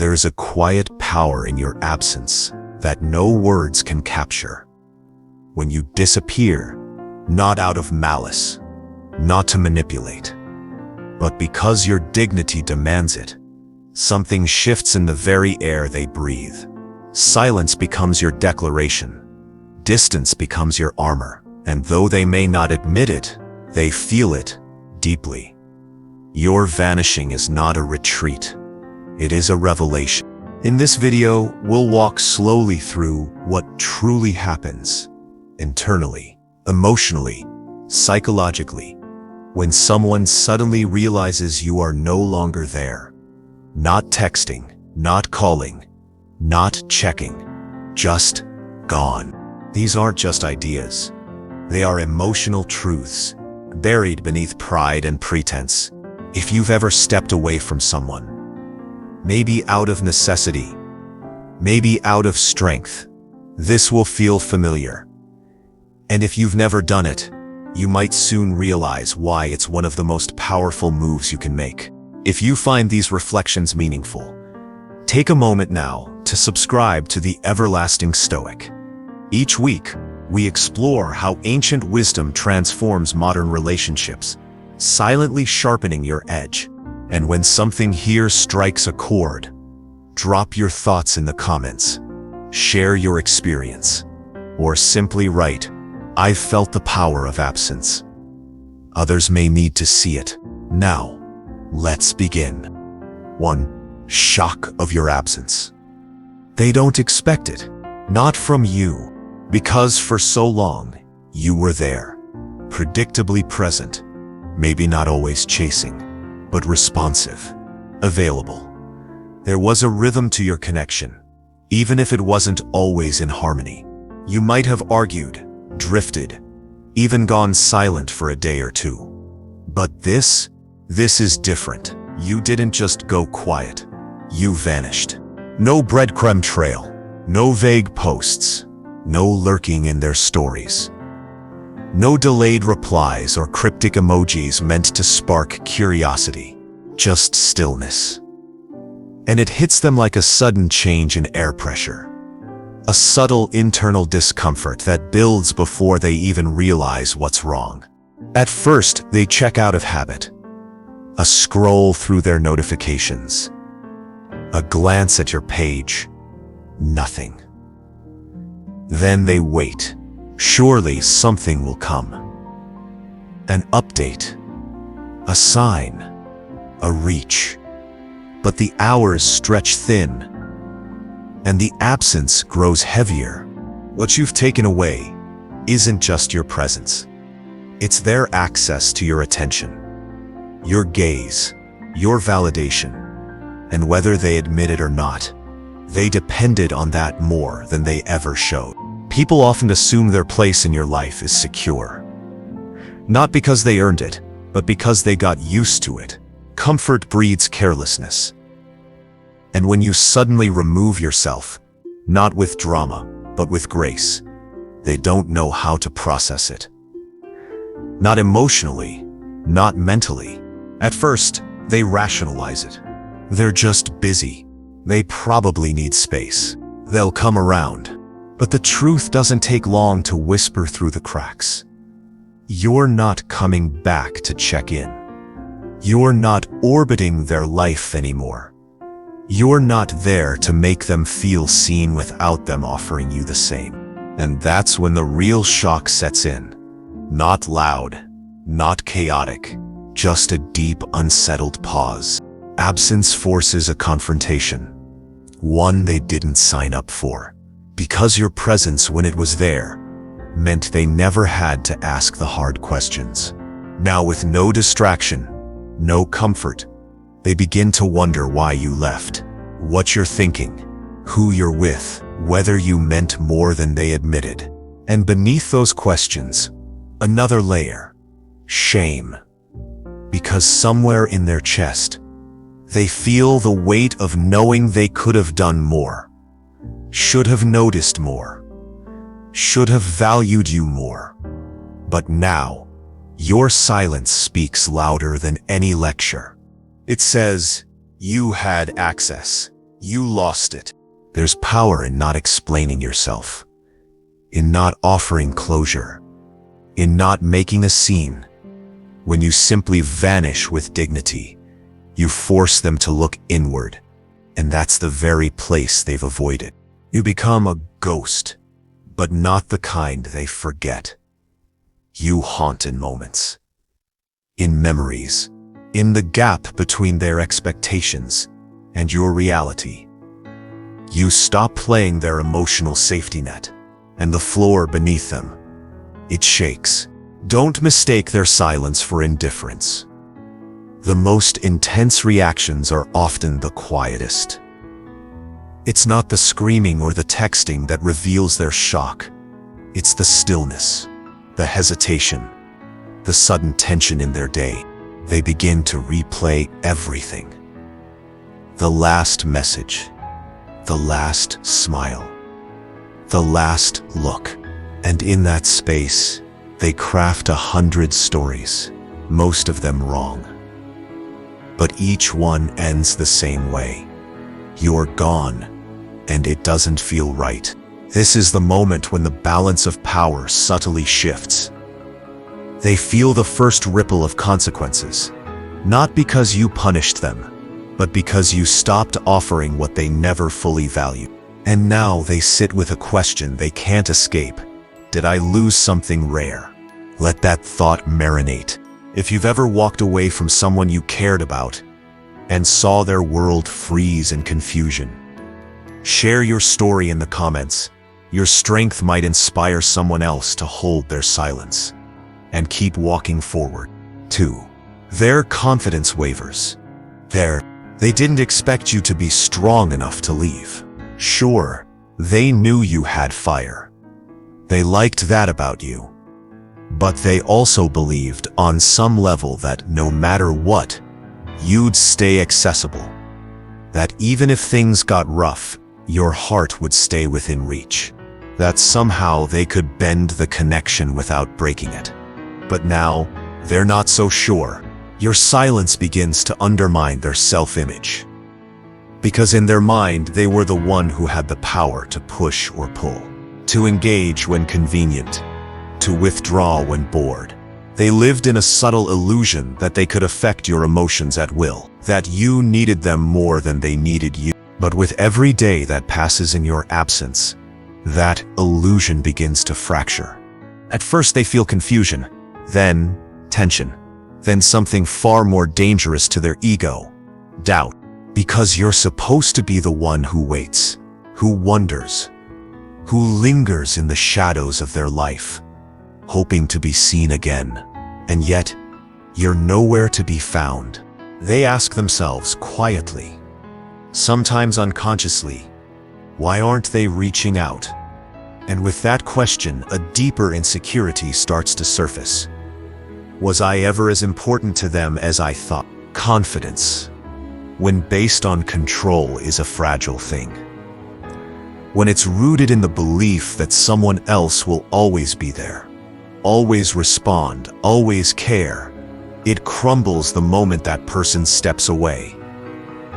There is a quiet power in your absence that no words can capture. When you disappear, not out of malice, not to manipulate, but because your dignity demands it, something shifts in the very air they breathe. Silence becomes your declaration. Distance becomes your armor. And though they may not admit it, they feel it deeply. Your vanishing is not a retreat. It is a revelation. In this video, we'll walk slowly through what truly happens internally, emotionally, psychologically, when someone suddenly realizes you are no longer there. Not texting, not calling, not checking, just gone. These aren't just ideas. They are emotional truths, buried beneath pride and pretense. If you've ever stepped away from someone, maybe out of necessity, maybe out of strength, this will feel familiar. And if you've never done it, you might soon realize why it's one of the most powerful moves you can make. If you find these reflections meaningful, take a moment now to subscribe to the Everlasting Stoic. Each week, we explore how ancient wisdom transforms modern relationships, silently sharpening your edge. And when something here strikes a chord, drop your thoughts in the comments, share your experience, or simply write, "I've felt the power of absence." Others may need to see it. Now, let's begin. 1. Shock of your absence. They don't expect it, not from you, because for so long, you were there, predictably present, maybe not always chasing, but responsive, available. There was a rhythm to your connection, even if it wasn't always in harmony. You might have argued, drifted, even gone silent for a day or two. But this is different. You didn't just go quiet. You vanished. No breadcrumb trail, no vague posts, no lurking in their stories. No delayed replies or cryptic emojis meant to spark curiosity, just stillness. And it hits them like a sudden change in air pressure. A subtle internal discomfort that builds before they even realize what's wrong. At first, they check out of habit. A scroll through their notifications. A glance at your page. Nothing. Then they wait. Surely something will come. An update. A sign. A reach. But the hours stretch thin, and the absence grows heavier. What you've taken away isn't just your presence. It's their access to your attention, your gaze, your validation. And whether they admit it or not, they depended on that more than they ever showed. People often assume their place in your life is secure. Not because they earned it, but because they got used to it. Comfort breeds carelessness. And when you suddenly remove yourself, not with drama, but with grace, they don't know how to process it. Not emotionally, not mentally. At first, they rationalize it. They're just busy. They probably need space. They'll come around. But the truth doesn't take long to whisper through the cracks. You're not coming back to check in. You're not orbiting their life anymore. You're not there to make them feel seen without them offering you the same. And that's when the real shock sets in. Not loud, not chaotic, just a deep, unsettled pause. Absence forces a confrontation, one they didn't sign up for. Because your presence when it was there meant they never had to ask the hard questions. Now with no distraction, no comfort, they begin to wonder why you left, what you're thinking, who you're with, whether you meant more than they admitted. And beneath those questions, another layer, shame. Because somewhere in their chest, they feel the weight of knowing they could have done more, should have noticed more, should have valued you more. But now, your silence speaks louder than any lecture. It says, you had access. You lost it. There's power in not explaining yourself, in not offering closure, in not making a scene. When you simply vanish with dignity, you force them to look inward, and that's the very place they've avoided. You become a ghost, but not the kind they forget. You haunt in moments, in memories, in the gap between their expectations and your reality. You stop playing their emotional safety net, and the floor beneath them, it shakes. Don't mistake their silence for indifference. The most intense reactions are often the quietest. It's not the screaming or the texting that reveals their shock. It's the stillness, the hesitation, the sudden tension in their day. They begin to replay everything. The last message, the last smile, the last look. And in that space, they craft 100 stories, most of them wrong. But each one ends the same way. You're gone, and it doesn't feel right. This is the moment when the balance of power subtly shifts. They feel the first ripple of consequences, not because you punished them, but because you stopped offering what they never fully valued. And now they sit with a question they can't escape. Did I lose something rare? Let that thought marinate. If you've ever walked away from someone you cared about and saw their world freeze in confusion, share your story in the comments. Your strength might inspire someone else to hold their silence and keep walking forward. 2. Their confidence wavers. They didn't expect you to be strong enough to leave. Sure, they knew you had fire. They liked that about you. But they also believed on some level that no matter what, you'd stay accessible. That even if things got rough, your heart would stay within reach. That somehow they could bend the connection without breaking it. But now, they're not so sure. Your silence begins to undermine their self-image. Because in their mind, they were the one who had the power to push or pull, to engage when convenient, to withdraw when bored. They lived in a subtle illusion that they could affect your emotions at will, that you needed them more than they needed you. But with every day that passes in your absence, that illusion begins to fracture. At first they feel confusion, then tension, then something far more dangerous to their ego, doubt. Because you're supposed to be the one who waits, who wonders, who lingers in the shadows of their life, hoping to be seen again. And yet, you're nowhere to be found. They ask themselves quietly, sometimes unconsciously, why aren't they reaching out? And with that question, a deeper insecurity starts to surface. Was I ever as important to them as I thought? Confidence, when based on control, is a fragile thing. When it's rooted in the belief that someone else will always be there, always respond, always care, it crumbles the moment that person steps away.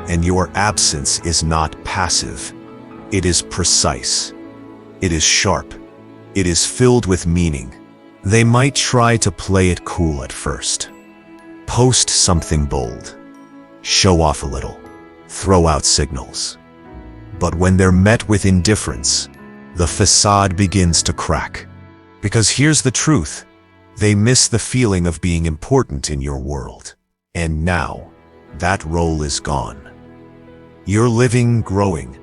And your absence is not passive. It is precise. It is sharp. It is filled with meaning. They might try to play it cool at first. Post something bold. Show off a little. Throw out signals. But when they're met with indifference, the facade begins to crack. Because here's the truth. They miss the feeling of being important in your world. And now, that role is gone. You're living, growing,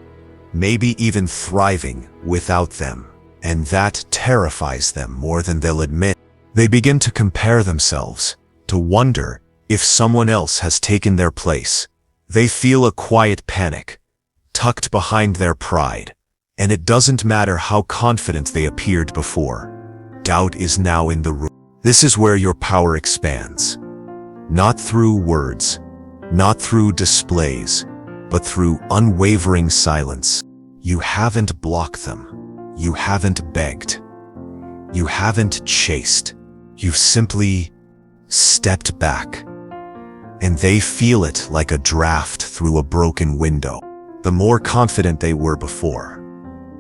maybe even thriving without them. And that terrifies them more than they'll admit. They begin to compare themselves, to wonder if someone else has taken their place. They feel a quiet panic, tucked behind their pride. And it doesn't matter how confident they appeared before. Doubt is now in the room. This is where your power expands. Not through words, not through displays, but through unwavering silence. You haven't blocked them. You haven't begged. You haven't chased. You've simply stepped back. And they feel it like a draft through a broken window. the more confident they were before,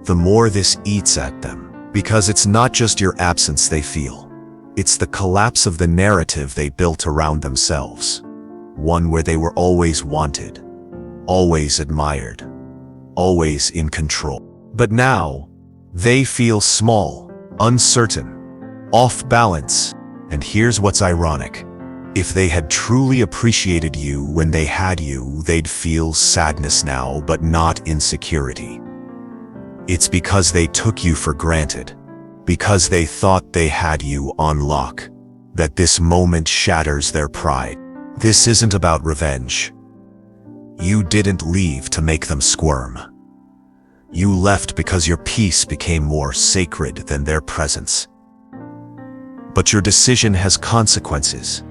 the more this eats at them. Because it's not just your absence they feel. It's the collapse of the narrative they built around themselves. One where they were always wanted, always admired, always in control. But now, they feel small, uncertain, off balance. And here's what's ironic. If they had truly appreciated you when they had you, they'd feel sadness now, but not insecurity. It's because they took you for granted, because they thought they had you on lock, that this moment shatters their pride. This isn't about revenge. You didn't leave to make them squirm. You left because your peace became more sacred than their presence. But your decision has consequences,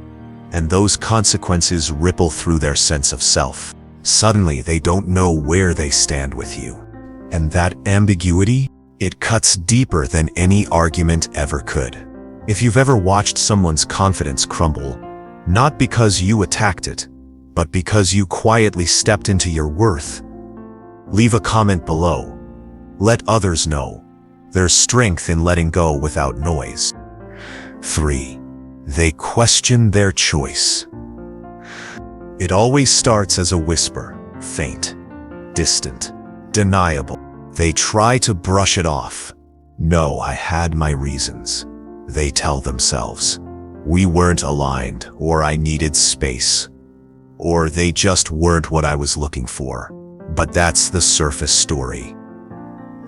and those consequences ripple through their sense of self. Suddenly, they don't know where they stand with you. And that ambiguity, it cuts deeper than any argument ever could. If you've ever watched someone's confidence crumble, not because you attacked it, but because you quietly stepped into your worth, leave a comment below. Let others know. There's strength in letting go without noise. 3. They question their choice. It always starts as a whisper, faint, distant, deniable. They try to brush it off. No, I had my reasons. They tell themselves. We weren't aligned, or I needed space, or they just weren't what I was looking for. But that's the surface story.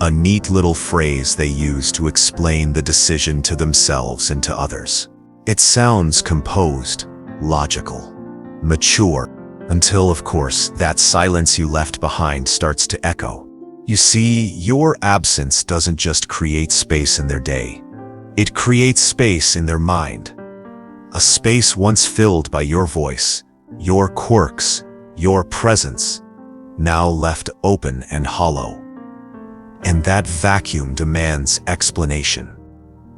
A neat little phrase they use to explain the decision to themselves and to others. It sounds composed, logical, mature, until, of course, that silence you left behind starts to echo. You see, your absence doesn't just create space in their day. It creates space in their mind. A space once filled by your voice, your quirks, your presence, now left open and hollow. And that vacuum demands explanation.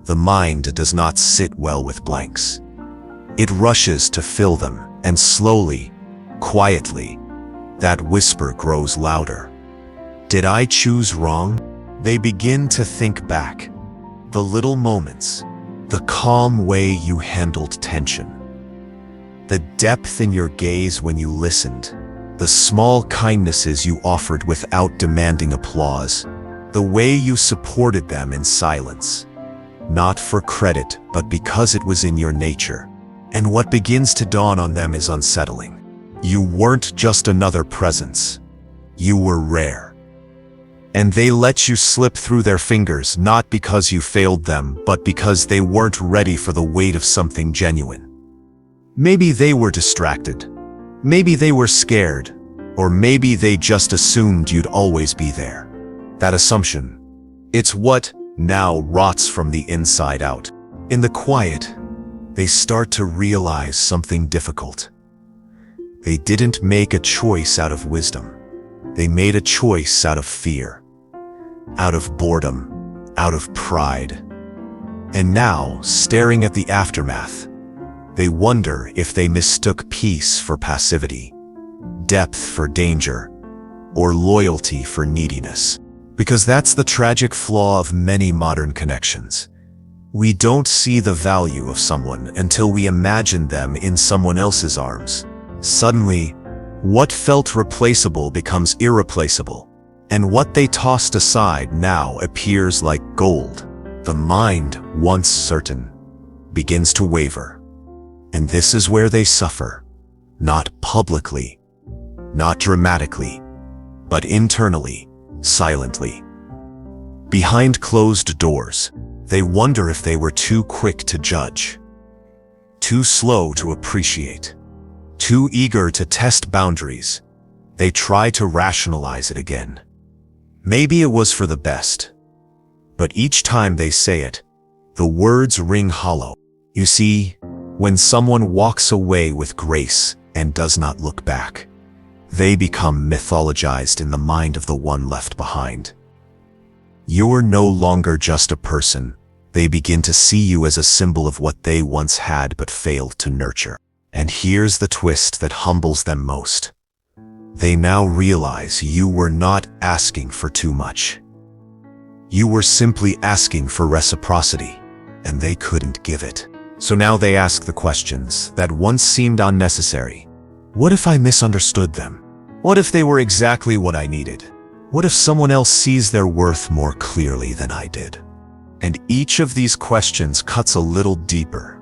The mind does not sit well with blanks. It rushes to fill them, and slowly, quietly, that whisper grows louder. Did I choose wrong? They begin to think back. The little moments, the calm way you handled tension, the depth in your gaze when you listened, the small kindnesses you offered without demanding applause, the way you supported them in silence, not for credit, but because it was in your nature. And what begins to dawn on them is unsettling. You weren't just another presence. You were rare. And they let you slip through their fingers, not because you failed them, but because they weren't ready for the weight of something genuine. Maybe they were distracted. Maybe they were scared. Or maybe they just assumed you'd always be there. That assumption, it's what now rots from the inside out. In the quiet, they start to realize something difficult. They didn't make a choice out of wisdom. They made a choice out of fear, out of boredom, out of pride. And now, staring at the aftermath, they wonder if they mistook peace for passivity, depth for danger, or loyalty for neediness. Because that's the tragic flaw of many modern connections. We don't see the value of someone until we imagine them in someone else's arms. Suddenly, what felt replaceable becomes irreplaceable, and what they tossed aside now appears like gold. The mind, once certain, begins to waver. And this is where they suffer, not publicly, not dramatically, but internally, silently. Behind closed doors, they wonder if they were too quick to judge, too slow to appreciate, too eager to test boundaries. They try to rationalize it again. Maybe it was for the best. But each time they say it, the words ring hollow. You see, when someone walks away with grace and does not look back, they become mythologized in the mind of the one left behind. You're no longer just a person. They begin to see you as a symbol of what they once had but failed to nurture. And here's the twist that humbles them most. They now realize you were not asking for too much. You were simply asking for reciprocity, and they couldn't give it. So now they ask the questions that once seemed unnecessary. What if I misunderstood them? What if they were exactly what I needed? What if someone else sees their worth more clearly than I did? And each of these questions cuts a little deeper,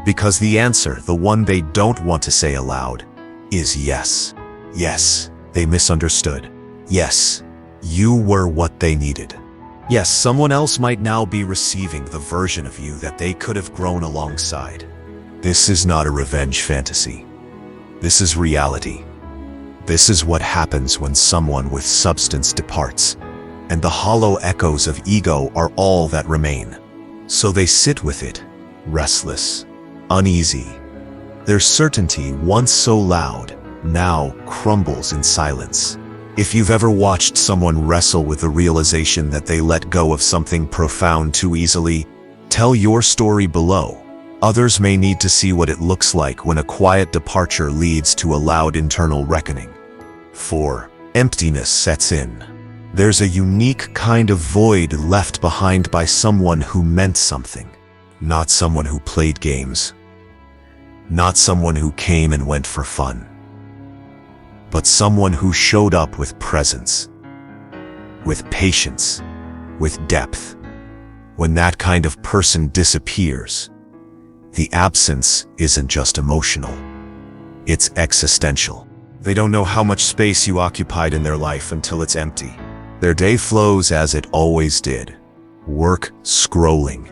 because the answer, the one they don't want to say aloud, is yes. Yes, they misunderstood. Yes, you were what they needed. Yes, someone else might now be receiving the version of you that they could have grown alongside. This is not a revenge fantasy. This is reality. This is what happens when someone with substance departs, and the hollow echoes of ego are all that remain. So they sit with it, restless, uneasy. Their certainty, once so loud, now crumbles in silence. If you've ever watched someone wrestle with the realization that they let go of something profound too easily, tell your story below. Others may need to see what it looks like when a quiet departure leads to a loud internal reckoning. 4. Emptiness sets in. There's a unique kind of void left behind by someone who meant something. Not someone who played games. Not someone who came and went for fun. But someone who showed up with presence, with patience, with depth. When that kind of person disappears, the absence isn't just emotional, it's existential. They don't know how much space you occupied in their life until it's empty. Their day flows as it always did. Work, scrolling,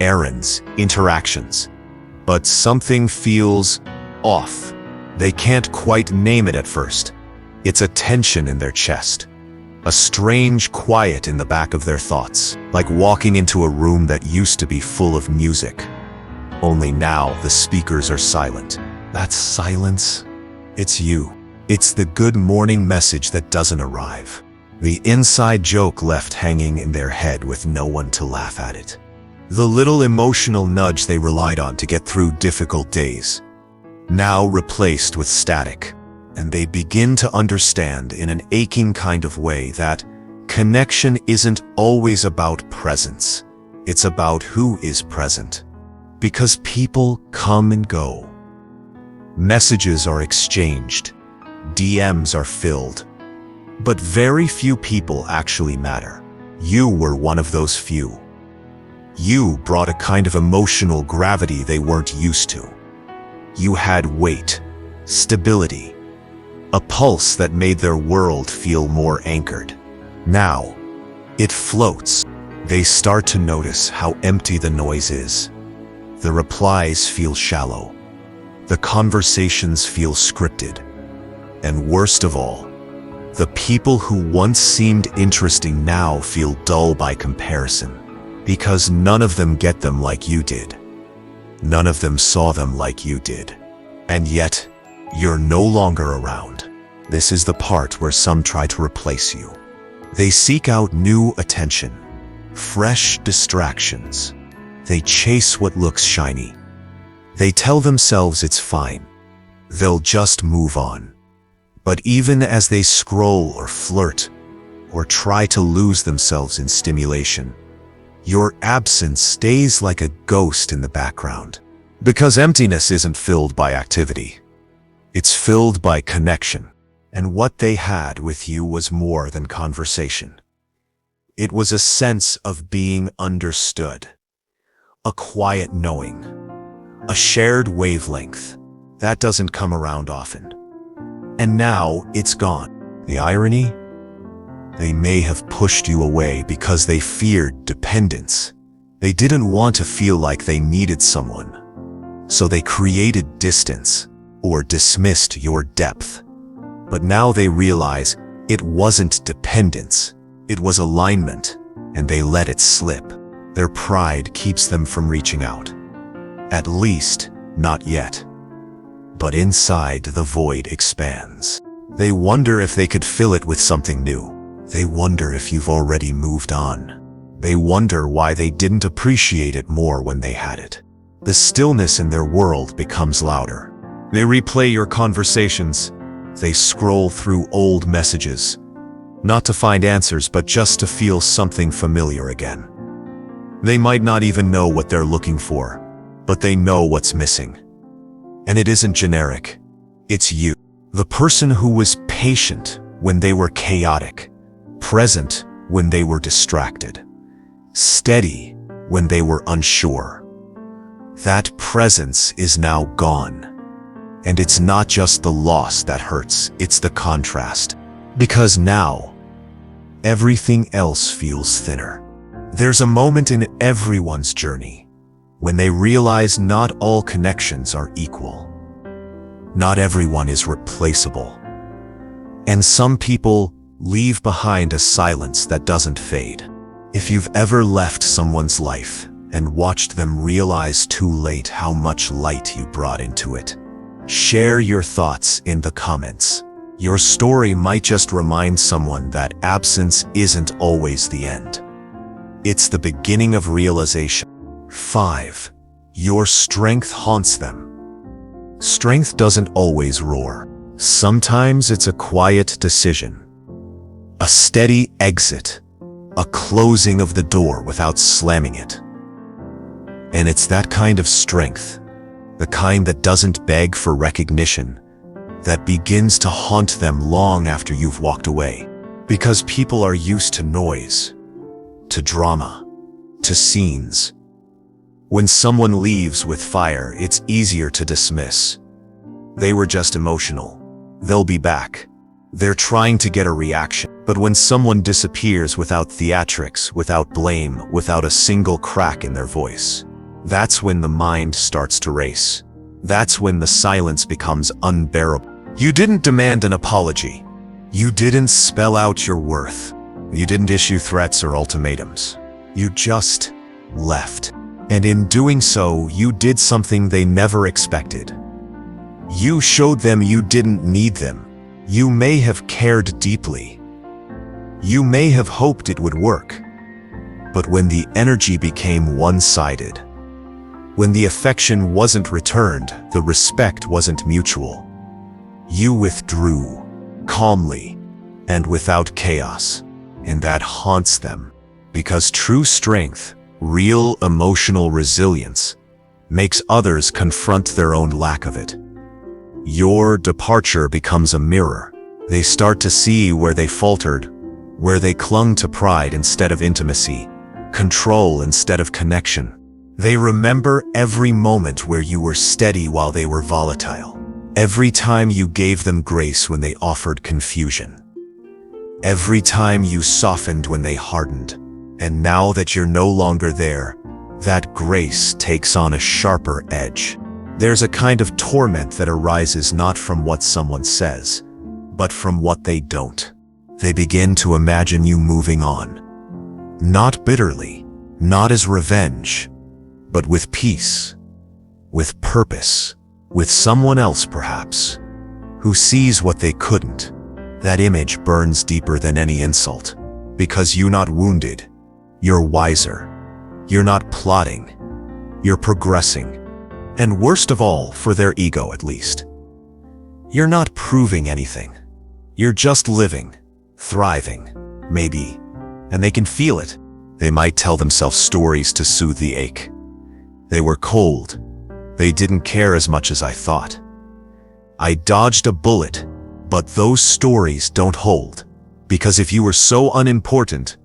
errands, interactions. But something feels off. They can't quite name it at first. It's a tension in their chest, a strange quiet in the back of their thoughts, like walking into a room that used to be full of music. Only now the speakers are silent. That's silence. It's you. It's the good morning message that doesn't arrive. The inside joke left hanging in their head with no one to laugh at it. The little emotional nudge they relied on to get through difficult days, now replaced with static, and they begin to understand in an aching kind of way that connection isn't always about presence. It's about who is present. Because people come and go. Messages are exchanged. DMs are filled. But very few people actually matter. You were one of those few. You brought a kind of emotional gravity they weren't used to. You had weight, stability, a pulse that made their world feel more anchored. Now, it floats. They start to notice how empty the noise is. The replies feel shallow. The conversations feel scripted. And worst of all, the people who once seemed interesting now feel dull by comparison. Because none of them get them like you did. None of them saw them like you did. And yet, you're no longer around. This is the part where some try to replace you. They seek out new attention, fresh distractions. They chase what looks shiny. They tell themselves it's fine. They'll just move on. But even as they scroll or flirt, or try to lose themselves in stimulation, your absence stays like a ghost in the background. Because emptiness isn't filled by activity. It's filled by connection. And what they had with you was more than conversation. It was a sense of being understood. A quiet knowing. A shared wavelength. That doesn't come around often. And now it's gone. The irony? They may have pushed you away because they feared dependence. They didn't want to feel like they needed someone. So they created distance or dismissed your depth. But now they realize it wasn't dependence. It was alignment, and they let it slip. Their pride keeps them from reaching out. At least, not yet. But inside, the void expands. They wonder if they could fill it with something new. They wonder if you've already moved on. They wonder why they didn't appreciate it more when they had it. The stillness in their world becomes louder. They replay your conversations, They scroll through old messages, not to find answers, but just to feel something familiar again. They might not even know what they're looking for, but they know what's missing. And it isn't generic. It's you. The person who was patient when they were chaotic, present when they were distracted, steady when they were unsure. That presence is now gone. And it's not just the loss that hurts, it's the contrast. Because now, everything else feels thinner. There's a moment in everyone's journey when they realize not all connections are equal. Not everyone is replaceable. And some people leave behind a silence that doesn't fade. If you've ever left someone's life and watched them realize too late how much light you brought into it, share your thoughts in the comments. Your story might just remind someone that absence isn't always the end. It's the beginning of realization. 5. Your strength haunts them. Strength doesn't always roar. Sometimes it's a quiet decision, a steady exit, a closing of the door without slamming it. And it's that kind of strength, the kind that doesn't beg for recognition, that begins to haunt them long after you've walked away. Because people are used to noise, to drama, to scenes. When someone leaves with fire, it's easier to dismiss. They were just emotional. They'll be back. They're trying to get a reaction. But when someone disappears without theatrics, without blame, without a single crack in their voice, that's when the mind starts to race. That's when the silence becomes unbearable. You didn't demand an apology. You didn't spell out your worth. You didn't issue threats or ultimatums. You just left. And in doing so, you did something they never expected. You showed them you didn't need them. You may have cared deeply. You may have hoped it would work. But when the energy became one-sided, when the affection wasn't returned, the respect wasn't mutual, you withdrew, calmly and without chaos. And that haunts them, because true strength, real emotional resilience, makes others confront their own lack of it. Your departure becomes a mirror. They start to see where they faltered, where they clung to pride instead of intimacy, control instead of connection. They remember every moment where you were steady while they were volatile. Every time you gave them grace when they offered confusion. Every time you softened when they hardened. And now that you're no longer there, that grace takes on a sharper edge. There's a kind of torment that arises not from what someone says, but from what they don't. They begin to imagine you moving on. Not bitterly, not as revenge, but with peace, with purpose, with someone else perhaps, who sees what they couldn't. That image burns deeper than any insult, because you're not wounded, you're wiser. You're not plotting, you're progressing. And worst of all, for their ego at least, you're not proving anything. You're just living, thriving, maybe, and they can feel it. They might tell themselves stories to soothe the ache. They were cold. They didn't care as much as I thought. I dodged a bullet, but those stories don't hold. Because if you were so unimportant,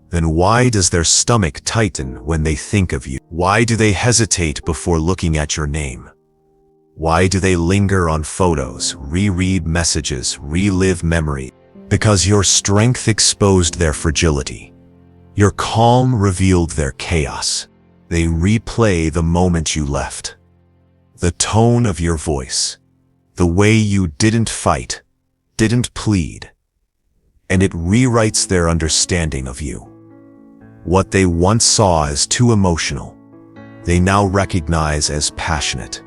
then why does their stomach tighten when they think of you? Why do they hesitate before looking at your name? Why do they linger on photos, reread messages, relive memory? Because your strength exposed their fragility. Your calm revealed their chaos. They replay the moment you left. The tone of your voice. The way you didn't fight, didn't plead. And it rewrites their understanding of you. What they once saw as too emotional, they now recognize as passionate.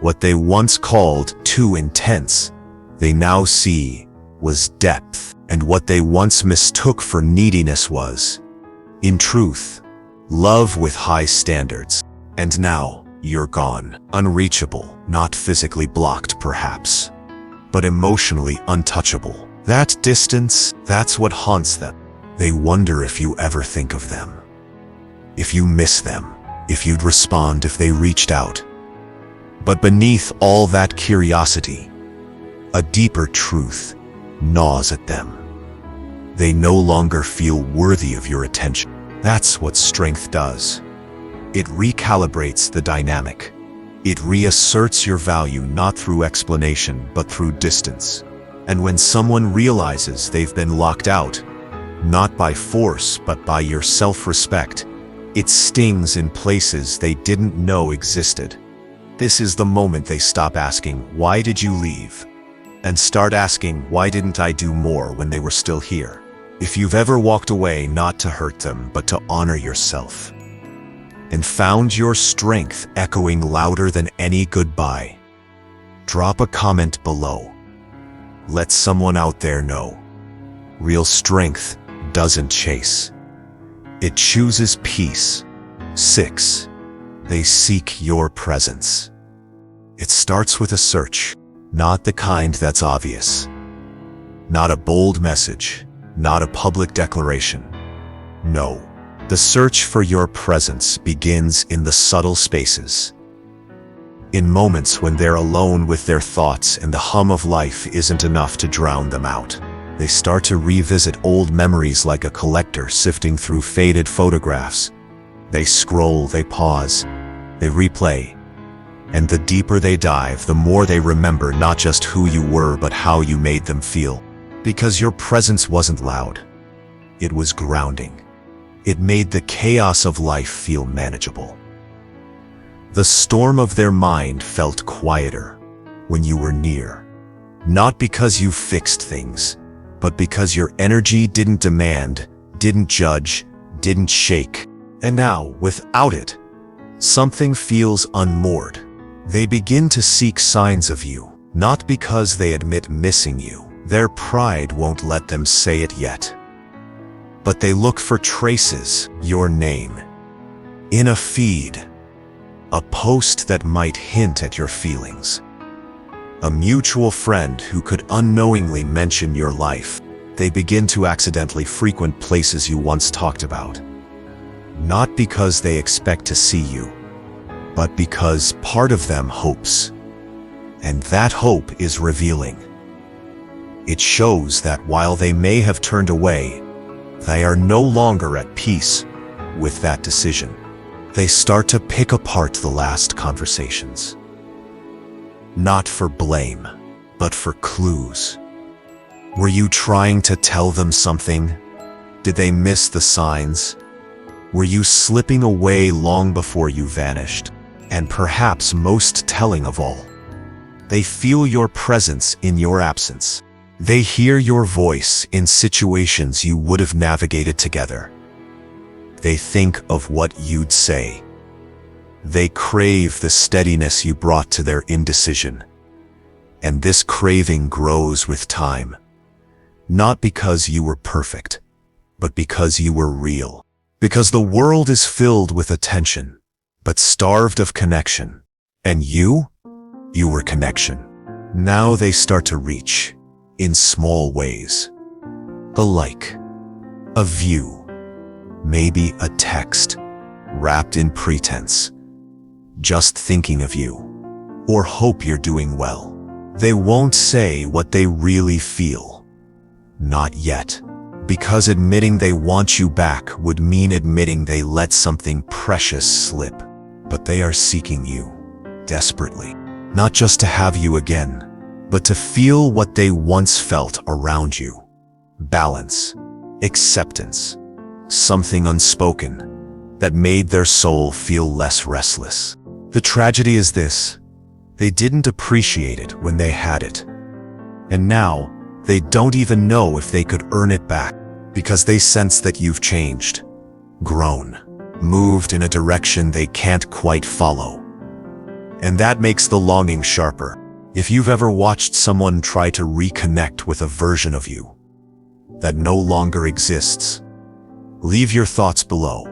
What they once called too intense, they now see was depth. And what they once mistook for neediness was, in truth, love with high standards. And now, you're gone, unreachable, not physically blocked perhaps, but emotionally untouchable. That distance, that's what haunts them. They wonder if you ever think of them, if you miss them, if you'd respond if they reached out. But beneath all that curiosity, a deeper truth gnaws at them. They no longer feel worthy of your attention. That's what strength does. It recalibrates the dynamic. It reasserts your value not through explanation but through distance. And when someone realizes they've been locked out, not by force but by your self-respect, it stings in places they didn't know existed. This is the moment they stop asking, "Why did you leave?" and start asking, "Why didn't I do more when they were still here?" If you've ever walked away not to hurt them but to honor yourself, and found your strength echoing louder than any goodbye, drop a comment below. Let someone out there know. Real strength doesn't chase. It chooses peace. 6. They seek your presence. It starts with a search, not the kind that's obvious. Not a bold message, not a public declaration. No, the search for your presence begins in the subtle spaces. In moments when they're alone with their thoughts and the hum of life isn't enough to drown them out. They start to revisit old memories like a collector sifting through faded photographs. They scroll, they pause, they replay. And the deeper they dive, the more they remember not just who you were but how you made them feel. Because your presence wasn't loud. It was grounding. It made the chaos of life feel manageable. The storm of their mind felt quieter when you were near. Not because you fixed things, but because your energy didn't demand, didn't judge, didn't shake. And now, without it, something feels unmoored. They begin to seek signs of you, not because they admit missing you. Their pride won't let them say it yet. But they look for traces, your name, in a feed, a post that might hint at your feelings, a mutual friend who could unknowingly mention your life. They begin to accidentally frequent places you once talked about, not because they expect to see you, but because part of them hopes. And that hope is revealing. It shows that while they may have turned away, they are no longer at peace with that decision. They start to pick apart the last conversations. Not for blame, but for clues. Were you trying to tell them something? Did they miss the signs? Were you slipping away long before you vanished? And perhaps most telling of all, they feel your presence in your absence. They hear your voice in situations you would have navigated together. They think of what you'd say. They crave the steadiness you brought to their indecision. And this craving grows with time. Not because you were perfect, but because you were real. Because the world is filled with attention, but starved of connection. And you were connection. Now they start to reach, in small ways. A like, a view, maybe a text, wrapped in pretense. Just thinking of you, or hope you're doing well. They won't say what they really feel. Not yet. Because admitting they want you back would mean admitting they let something precious slip. But they are seeking you, desperately. Not just to have you again, but to feel what they once felt around you. Balance, acceptance, something unspoken that made their soul feel less restless. The tragedy is this: they didn't appreciate it when they had it. And now, they don't even know if they could earn it back, because they sense that you've changed, grown, moved in a direction they can't quite follow. And that makes the longing sharper. If you've ever watched someone try to reconnect with a version of you that no longer exists, leave your thoughts below.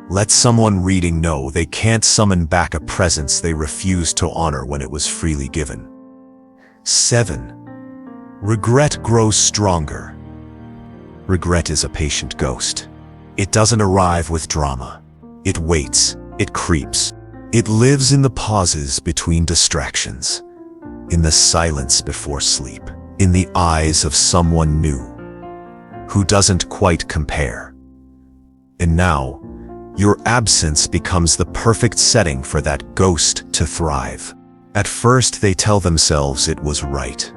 Let someone reading know they can't summon back a presence they refused to honor when it was freely given. 7. Regret grows stronger. Regret is a patient ghost. It doesn't arrive with drama. It waits, it creeps. It lives in the pauses between distractions, in the silence before sleep, in the eyes of someone new, who doesn't quite compare. And now, your absence becomes the perfect setting for that ghost to thrive. At first, they tell themselves it was right,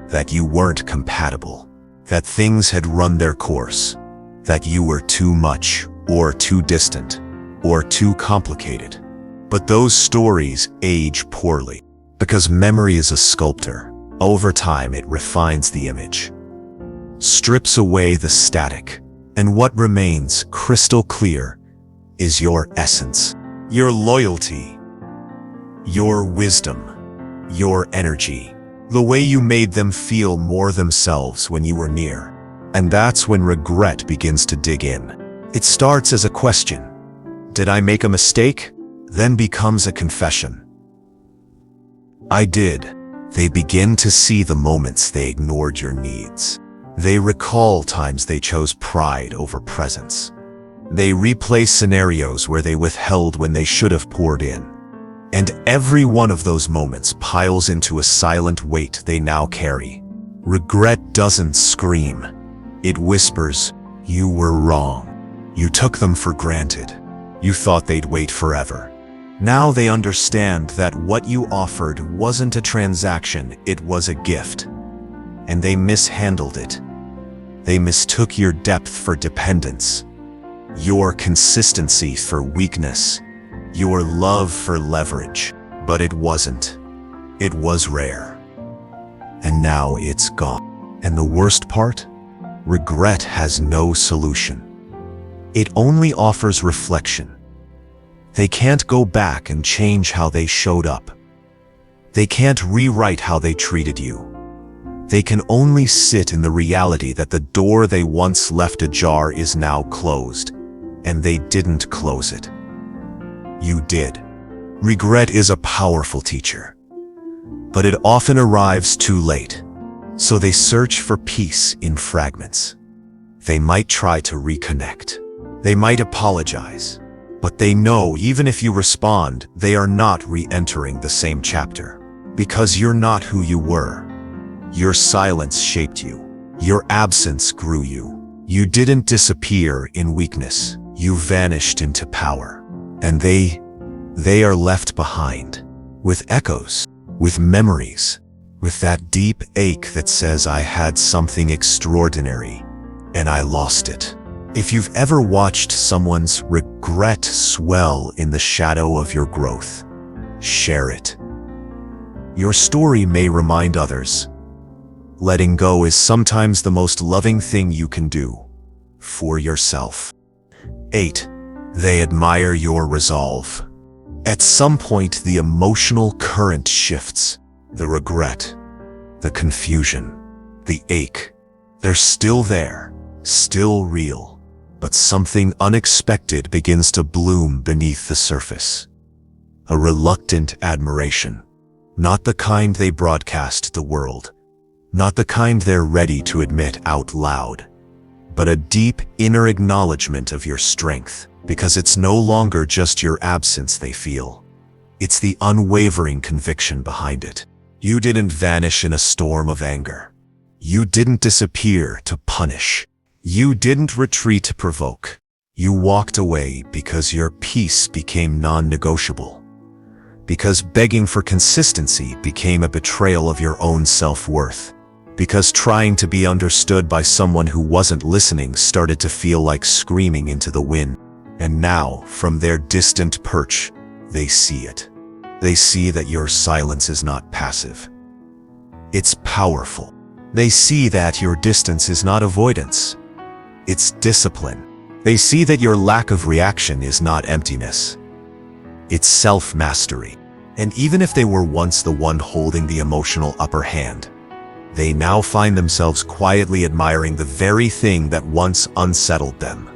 that you weren't compatible, that things had run their course, that you were too much, or too distant, or too complicated. But those stories age poorly, because memory is a sculptor. Over time, it refines the image, strips away the static, and what remains crystal clear is your essence, your loyalty, your wisdom, your energy, the way you made them feel more themselves when you were near. And that's when regret begins to dig in. It starts as a question. Did I make a mistake? Then becomes a confession. I did. They begin to see the moments they ignored your needs. They recall times they chose pride over presence. They replay scenarios where they withheld when they should have poured in. And every one of those moments piles into a silent weight they now carry. Regret doesn't scream. It whispers, "You were wrong. You took them for granted. You thought they'd wait forever." Now they understand that what you offered wasn't a transaction, it was a gift. And they mishandled it. They mistook your depth for dependence, your consistency for weakness, your love for leverage. But it wasn't. It was rare. And now it's gone. And the worst part? Regret has no solution. It only offers reflection. They can't go back and change how they showed up. They can't rewrite how they treated you. They can only sit in the reality that the door they once left ajar is now closed, and they didn't close it. You did. Regret is a powerful teacher, but it often arrives too late. So they search for peace in fragments. They might try to reconnect. They might apologize. But they know even if you respond, they are not re-entering the same chapter. Because you're not who you were. Your silence shaped you. Your absence grew you. You didn't disappear in weakness. You vanished into power. And they are left behind. With echoes. With memories. With that deep ache that says I had something extraordinary, and I lost it. If you've ever watched someone's regret swell in the shadow of your growth, share it. Your story may remind others. Letting go is sometimes the most loving thing you can do for yourself. 8. They admire your resolve. At some point, the emotional current shifts. The regret, the confusion, the ache. They're still there, still real. But something unexpected begins to bloom beneath the surface. A reluctant admiration. Not the kind they broadcast to the world. Not the kind they're ready to admit out loud. But a deep inner acknowledgement of your strength. Because it's no longer just your absence they feel. It's the unwavering conviction behind it. You didn't vanish in a storm of anger. You didn't disappear to punish. You didn't retreat to provoke. You walked away because your peace became non-negotiable. Because begging for consistency became a betrayal of your own self-worth. Because trying to be understood by someone who wasn't listening started to feel like screaming into the wind. And now, from their distant perch, they see it. They see that your silence is not passive. It's powerful. They see that your distance is not avoidance. It's discipline. They see that your lack of reaction is not emptiness. It's self-mastery. And even if they were once the one holding the emotional upper hand, they now find themselves quietly admiring the very thing that once unsettled them.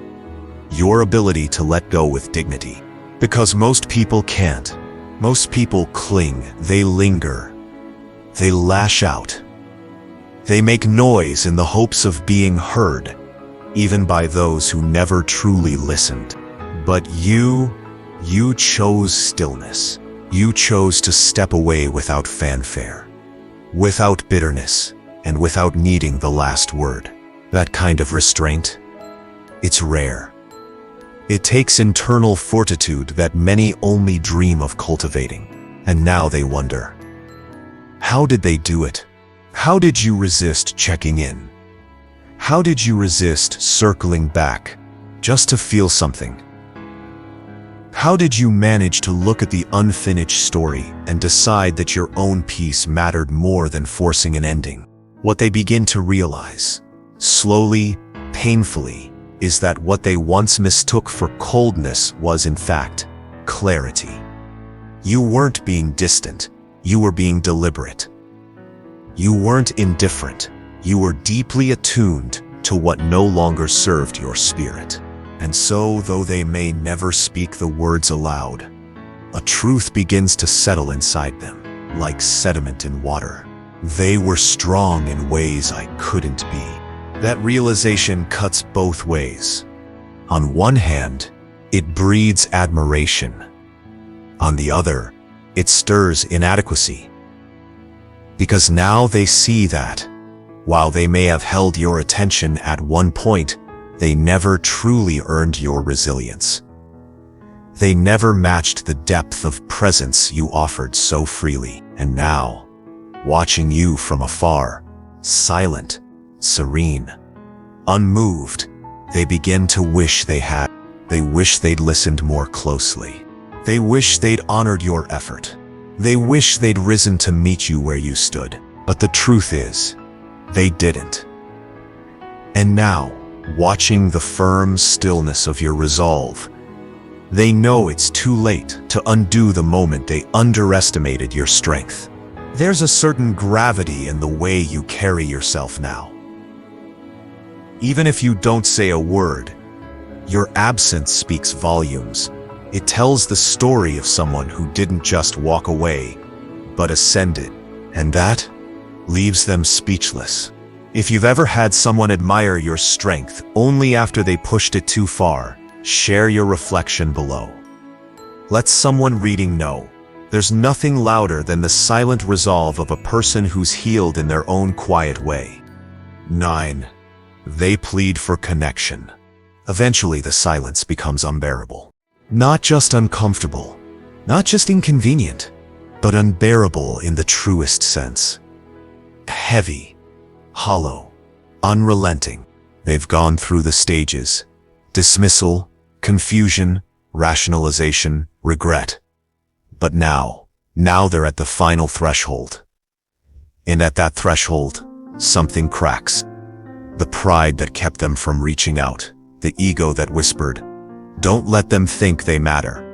Your ability to let go with dignity. Because most people can't. Most people cling, they linger, they lash out, They make noise in the hopes of being heard, even by those who never truly listened. But you chose stillness. You chose to step away without fanfare, without bitterness, and without needing the last word. That kind of restraint, it's rare. It takes internal fortitude that many only dream of cultivating. And now they wonder, how did they do it? How did you resist checking in? How did you resist circling back just to feel something? How did you manage to look at the unfinished story and decide that your own peace mattered more than forcing an ending? What they begin to realize, slowly, painfully, is that what they once mistook for coldness was in fact clarity. You weren't being distant, you were being deliberate. You weren't indifferent, you were deeply attuned to what no longer served your spirit. And so, though they may never speak the words aloud, a truth begins to settle inside them, like sediment in water. They were strong in ways I couldn't be. That realization cuts both ways. On one hand, it breeds admiration. On the other, it stirs inadequacy. Because now they see that, while they may have held your attention at one point, they never truly earned your resilience. They never matched the depth of presence you offered so freely. And now, watching you from afar, silent, serene, unmoved, they begin to wish they had. They wish they'd listened more closely. They wish they'd honored your effort. They wish they'd risen to meet you where you stood. But the truth is, they didn't. And now, watching the firm stillness of your resolve, they know it's too late to undo the moment they underestimated your strength. There's a certain gravity in the way you carry yourself now. Even if you don't say a word, your absence speaks volumes. It tells the story of someone who didn't just walk away, but ascended, and that leaves them speechless. If you've ever had someone admire your strength only after they pushed it too far, share your reflection below. Let someone reading know, there's nothing louder than the silent resolve of a person who's healed in their own quiet way. 9. They plead for connection. Eventually the silence becomes unbearable. Not just uncomfortable, not just inconvenient, but unbearable in the truest sense. Heavy, hollow, unrelenting. They've gone through the stages: dismissal, confusion, rationalization, regret. But now they're at the final threshold. And at that threshold, something cracks. The pride that kept them from reaching out, the ego that whispered, "Don't let them think they matter."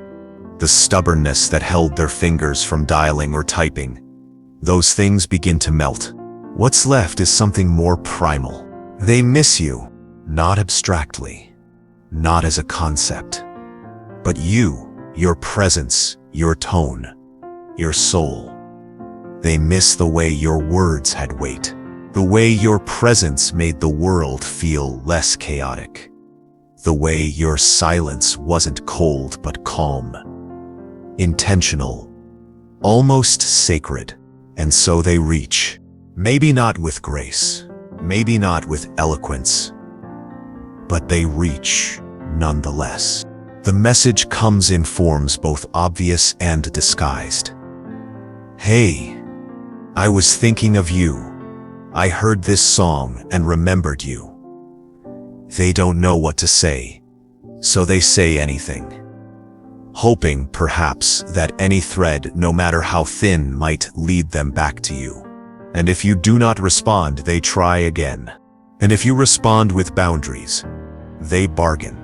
The stubbornness that held their fingers from dialing or typing. Those things begin to melt. What's left is something more primal. They miss you, not abstractly, not as a concept, but you, your presence, your tone, your soul. They miss the way your words had weight, the way your presence made the world feel less chaotic, the way your silence wasn't cold but calm, intentional, almost sacred. And so they reach, maybe not with grace, maybe not with eloquence, but they reach nonetheless. The message comes in forms both obvious and disguised. "Hey, I was thinking of you. I heard this song and remembered you." They don't know what to say, so they say anything, hoping, perhaps, that any thread, no matter how thin, might lead them back to you. And if you do not respond, they try again. And if you respond with boundaries, they bargain.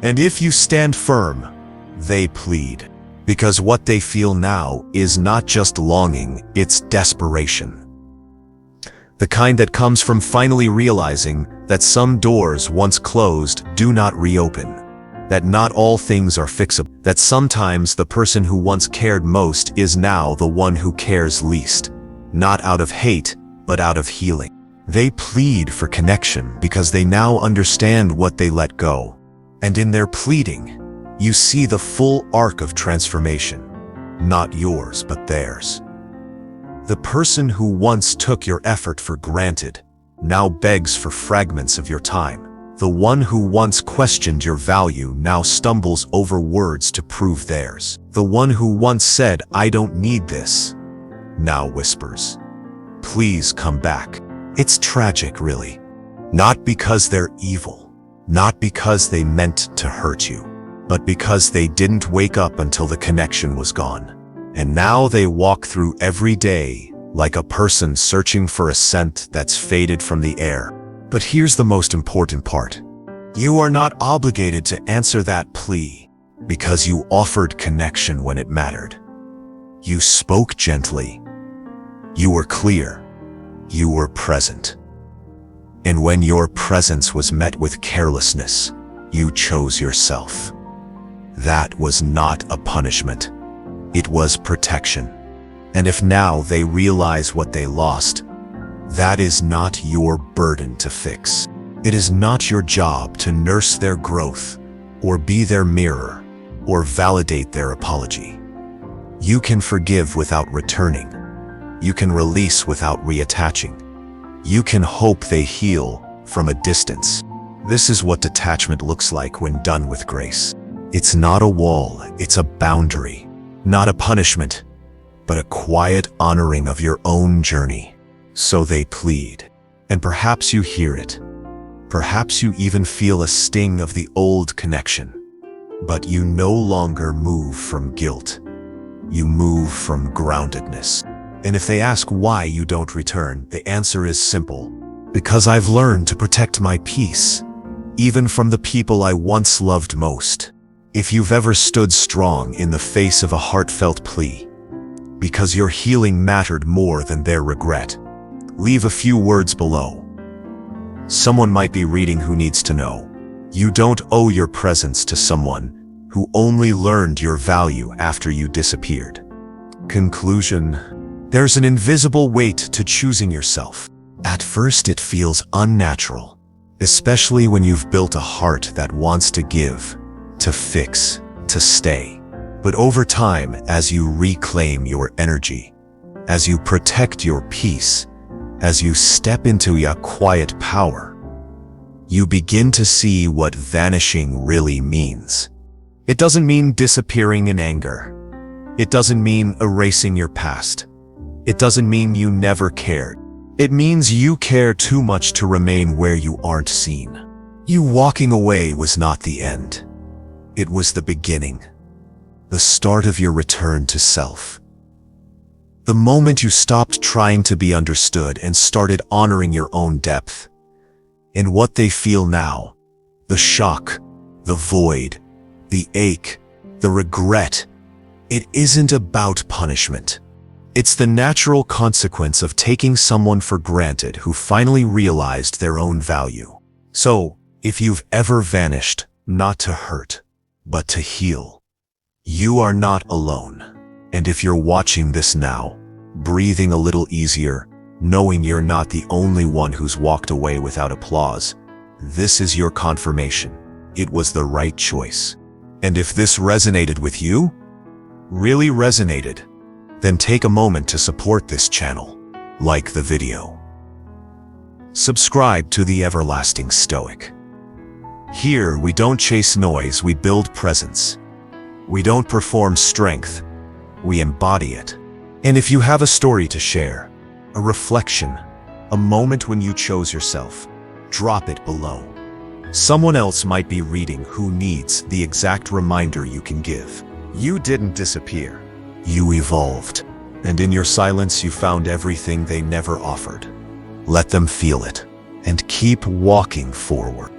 And if you stand firm, they plead. Because what they feel now is not just longing, it's desperation. The kind that comes from finally realizing that some doors once closed do not reopen, that not all things are fixable, that sometimes the person who once cared most is now the one who cares least, not out of hate, but out of healing. They plead for connection because they now understand what they let go. And in their pleading, you see the full arc of transformation, not yours but theirs. The person who once took your effort for granted now begs for fragments of your time. The one who once questioned your value now stumbles over words to prove theirs. The one who once said, "I don't need this," now whispers, "Please come back." It's tragic, really. Not because they're evil, not because they meant to hurt you, but because they didn't wake up until the connection was gone. And now they walk through every day like a person searching for a scent that's faded from the air. But here's the most important part. You are not obligated to answer that plea because you offered connection when it mattered. You spoke gently. You were clear. You were present. And when your presence was met with carelessness, you chose yourself. That was not a punishment. It was protection. And if now they realize what they lost, that is not your burden to fix. It is not your job to nurse their growth, or be their mirror, or validate their apology. You can forgive without returning. You can release without reattaching. You can hope they heal from a distance. This is what detachment looks like when done with grace. It's not a wall, it's a boundary. Not a punishment, but a quiet honoring of your own journey. So they plead, and perhaps you hear it. Perhaps you even feel a sting of the old connection. But you no longer move from guilt. You move from groundedness. And if they ask why you don't return, the answer is simple. Because I've learned to protect my peace, even from the people I once loved most. If you've ever stood strong in the face of a heartfelt plea, because your healing mattered more than their regret, leave a few words below. Someone might be reading who needs to know. You don't owe your presence to someone who only learned your value after you disappeared. Conclusion: there's an invisible weight to choosing yourself. At first it feels unnatural, especially when you've built a heart that wants to give, to fix, to stay. But over time, as you reclaim your energy, as you protect your peace, as you step into your quiet power, you begin to see what vanishing really means. It doesn't mean disappearing in anger. It doesn't mean erasing your past. It doesn't mean you never cared. It means you care too much to remain where you aren't seen. You walking away was not the end. It was the beginning. The start of your return to self. The moment you stopped trying to be understood and started honoring your own depth. And what they feel now, the shock, the void, the ache, the regret, it isn't about punishment. It's the natural consequence of taking someone for granted who finally realized their own value. So, if you've ever vanished, not to hurt, but to heal, you are not alone. And if you're watching this now, breathing a little easier, knowing you're not the only one who's walked away without applause, this is your confirmation. It was the right choice. And if this resonated with you, really resonated, then take a moment to support this channel. Like the video. Subscribe to the Everlasting Stoic. Here, we don't chase noise, we build presence. We don't perform strength, we embody it. And if you have a story to share, a reflection, a moment when you chose yourself, drop it below. Someone else might be reading who needs the exact reminder you can give. You didn't disappear. You evolved. And in your silence, you found everything they never offered. Let them feel it, and keep walking forward.